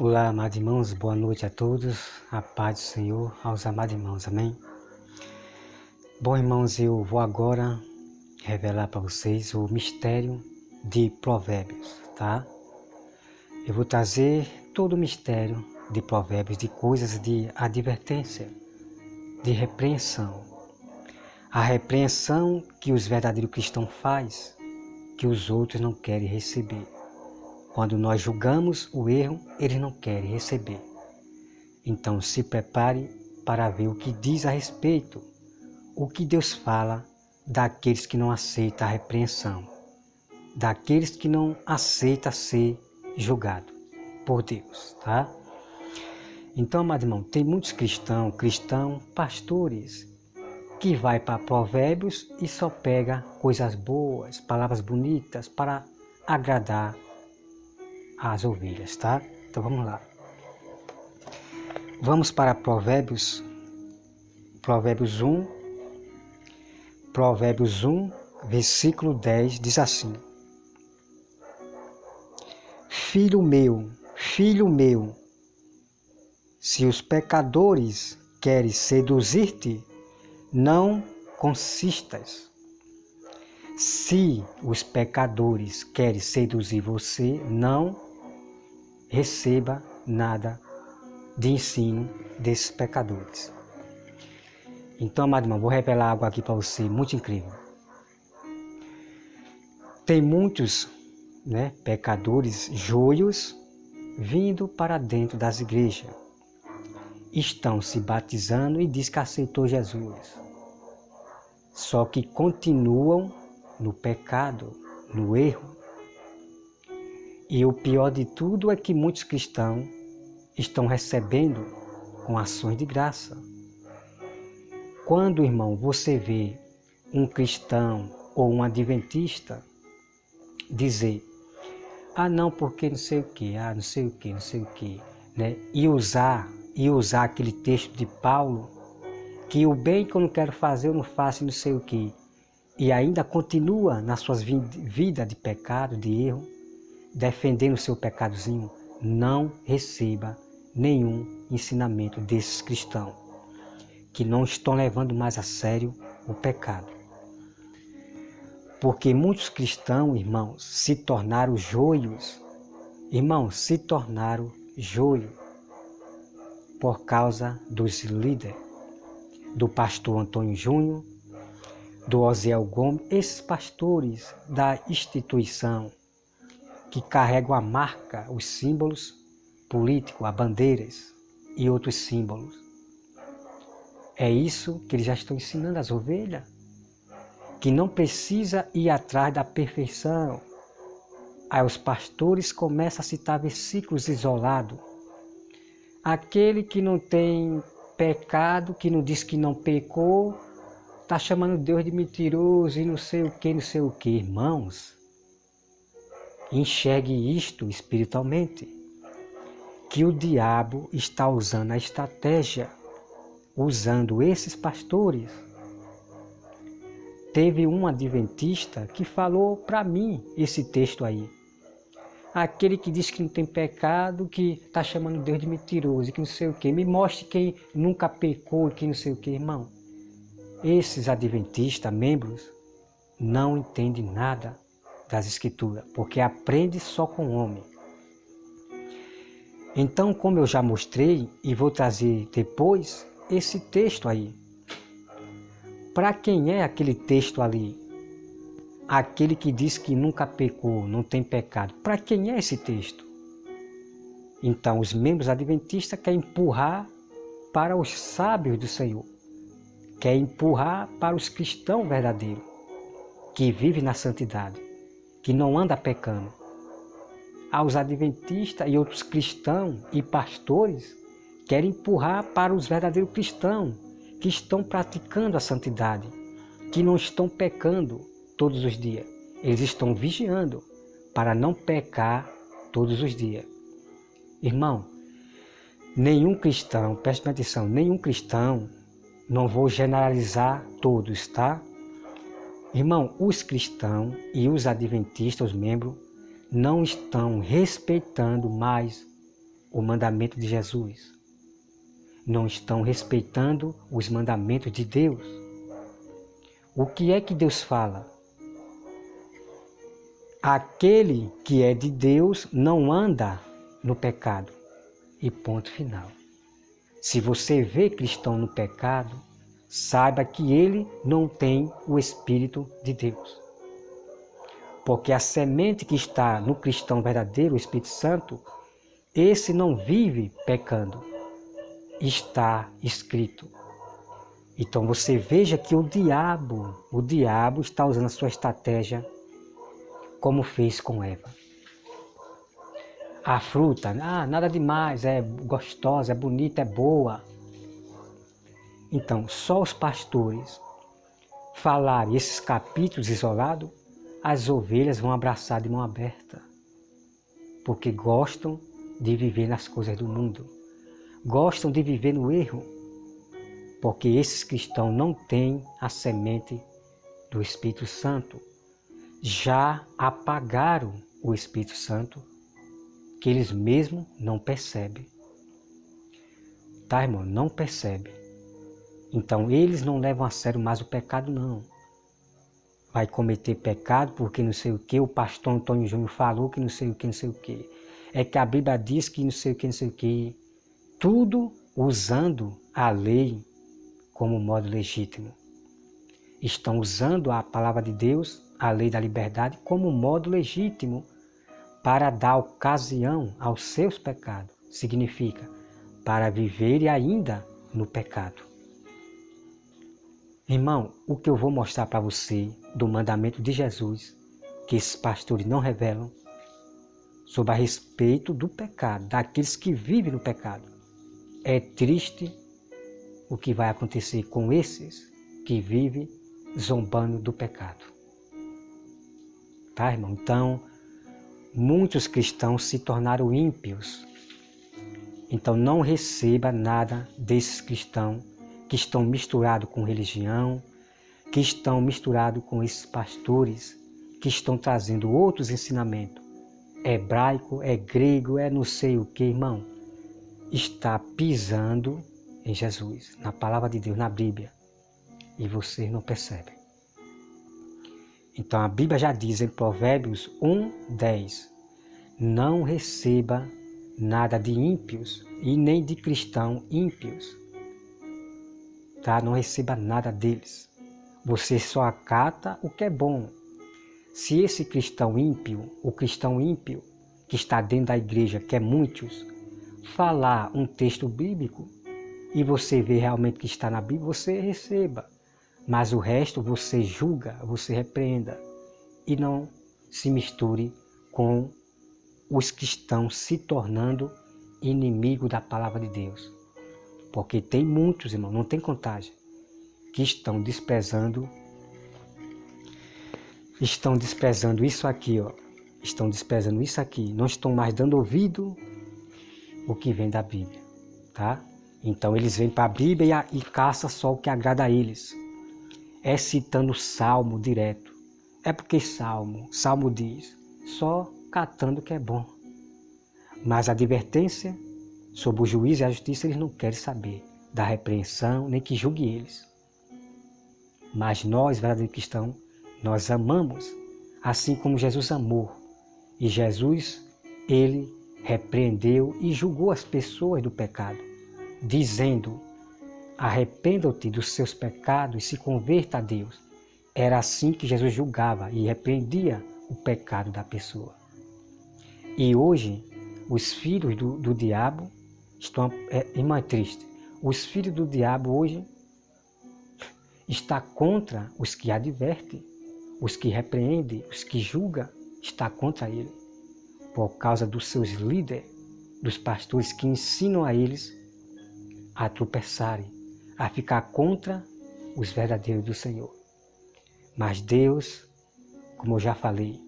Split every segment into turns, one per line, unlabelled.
Olá, amados irmãos, boa noite a todos, a paz do Senhor aos amados irmãos, amém? Bom, irmãos, eu vou agora revelar para vocês o mistério de Provérbios, tá? Eu vou trazer todo o mistério de Provérbios, de coisas de advertência, de repreensão. A repreensão que os verdadeiros cristãos fazem, que os outros não querem receber. Quando nós julgamos o erro, eles não querem receber. Então se prepare para ver o que diz a respeito, o que Deus fala daqueles que não aceitam a repreensão, daqueles que não aceitam ser julgado por Deus, tá? Então, amado irmão, tem muitos cristãos, pastores, que vai para Provérbios e só pega coisas boas, palavras bonitas para agradar as ovelhas, tá? Então vamos lá. Vamos para Provérbios 1, versículo 10, diz assim: Filho meu, se os pecadores querem seduzir-te, não consistas. Se os pecadores querem seduzir você, não receba nada de ensino desses pecadores. Então, amado irmão, vou revelar algo aqui para você, muito incrível. Tem muitos pecadores, joios, vindo para dentro das igrejas. Estão se batizando e diz que aceitou Jesus. Só que continuam no pecado, no erro. E o pior de tudo é que muitos cristãos estão recebendo com ações de graça. Quando, irmão, você vê um cristão ou um adventista dizer, não, porque não sei o que, não sei o que, né? E usar aquele texto de Paulo, que o bem que eu não quero fazer, eu não faço, não sei o que, e ainda continua nas suas vidas de pecado, de erro, defendendo o seu pecadozinho, não receba nenhum ensinamento desses cristãos, que não estão levando mais a sério o pecado. Porque muitos cristãos, irmãos, se tornaram joios. Irmãos, se tornaram joio por causa dos líderes, do pastor Antônio Júnior, do Osiel Gomes, esses pastores da instituição que carregam a marca, os símbolos políticos, as bandeiras e outros símbolos. É isso que eles já estão ensinando às ovelhas, que não precisa ir atrás da perfeição. Aí os pastores começam a citar versículos isolados. Aquele que não tem pecado, que não diz que não pecou, está chamando Deus de mentiroso e não sei o que. Irmãos, enxergue isto espiritualmente, que o diabo está usando a estratégia, usando esses pastores. Teve um adventista que falou para mim esse texto aí. Aquele que diz que não tem pecado, que está chamando Deus de mentiroso, que não sei o que. Me mostre quem nunca pecou e que não sei o que, irmão. Esses adventistas, membros, não entendem nada das Escrituras, porque aprende só com o homem. Então, como eu já mostrei, e vou trazer depois, esse texto aí. Para quem é aquele texto ali? Aquele que diz que nunca pecou, não tem pecado. Para quem é esse texto? Então, os membros adventistas querem empurrar para os sábios do Senhor. Querem empurrar para os cristãos verdadeiros, que vivem na santidade, que não andam pecando. Aos adventistas e outros cristãos e pastores querem empurrar para os verdadeiros cristãos, que estão praticando a santidade, que não estão pecando todos os dias. Eles estão vigiando para não pecar todos os dias. Irmão, nenhum cristão, preste atenção, nenhum cristão, não vou generalizar todos, tá? Irmão, os cristãos e os adventistas, os membros, não estão respeitando mais o mandamento de Jesus. Não estão respeitando os mandamentos de Deus. O que é que Deus fala? Aquele que é de Deus não anda no pecado. E ponto final. Se você vê cristão no pecado, saiba que ele não tem o Espírito de Deus. Porque a semente que está no cristão verdadeiro, o Espírito Santo, esse não vive pecando. Está escrito. Então você veja que o diabo está usando a sua estratégia como fez com Eva. A fruta, nada demais, é gostosa, é bonita, é boa. Então, só os pastores falarem esses capítulos isolados, as ovelhas vão abraçar de mão aberta, porque gostam de viver nas coisas do mundo, gostam de viver no erro, porque esses cristãos não têm a semente do Espírito Santo, já apagaram o Espírito Santo, que eles mesmos não percebem. Tá, irmão? Não percebem. Então, eles não levam a sério mais o pecado, não. Vai cometer pecado porque não sei o que, o pastor Antônio Júnior falou que não sei o que, não sei o que. É que a Bíblia diz que não sei o que, não sei o que. Tudo usando a lei como modo legítimo. Estão usando a palavra de Deus, a lei da liberdade, como modo legítimo para dar ocasião aos seus pecados. Significa, para viver ainda no pecado. Irmão, o que eu vou mostrar para você do mandamento de Jesus, que esses pastores não revelam, sobre a respeito do pecado, daqueles que vivem no pecado. É triste o que vai acontecer com esses que vivem zombando do pecado. Tá, irmão? Então, muitos cristãos se tornaram ímpios. Então, não receba nada desses cristãos que estão misturados com religião, que estão misturados com esses pastores, que estão trazendo outros ensinamentos. É hebraico, é grego, é não sei o que, irmão. Está pisando em Jesus, na palavra de Deus, na Bíblia. E vocês não percebem. Então a Bíblia já diz em Provérbios 1:10, não receba nada de ímpios e nem de cristãos ímpios. Tá? Não receba nada deles. Você só acata o que é bom. Se esse cristão ímpio, o cristão ímpio que está dentro da igreja, que é muitos, falar um texto bíblico e você vê realmente que está na Bíblia, você receba. Mas o resto você julga, você repreenda e não se misture com os que estão se tornando inimigo da palavra de Deus. Porque tem muitos, irmão, não tem contagem, que estão desprezando isso aqui, ó. Estão desprezando isso aqui, não estão mais dando ouvido o que vem da Bíblia, tá? Então eles vêm para a Bíblia e caçam só o que agrada a eles. É citando Salmo direto. É porque Salmo diz, só catando o que é bom. Mas a advertência sobre o juízo e a justiça eles não querem saber, da repreensão, nem que julgue eles. Mas nós, verdadeiros cristãos, nós amamos, assim como Jesus amou. E Jesus, ele repreendeu e julgou as pessoas do pecado, dizendo, arrependa-te dos seus pecados e se converta a Deus. Era assim que Jesus julgava e repreendia o pecado da pessoa. E hoje, os filhos do diabo estão... irmão, é triste. Os filhos do diabo hoje estão contra os que advertem, os que repreendem, os que julgam, está contra ele. Por causa dos seus líderes, dos pastores que ensinam a eles a tropeçarem, a ficar contra os verdadeiros do Senhor. Mas Deus, como eu já falei,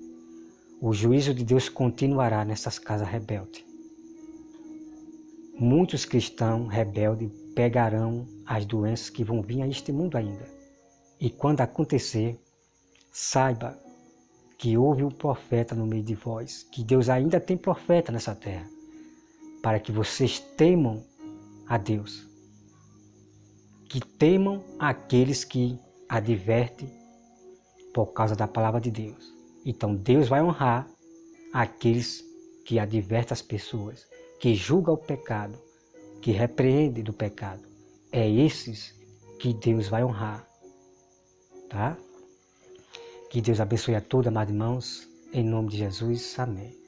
o juízo de Deus continuará nessas casas rebeldes. Muitos cristãos rebeldes pegarão as doenças que vão vir a este mundo ainda. E quando acontecer, saiba que houve um profeta no meio de vós, que Deus ainda tem profeta nessa terra. para que vocês temam a Deus, que temam aqueles que advertem por causa da palavra de Deus. Então Deus vai honrar aqueles que advertem as pessoas, que julgam o pecado, que repreendem do pecado. É esses que Deus vai honrar, tá? Que Deus abençoe a todos, amados irmãos, em nome de Jesus, amém.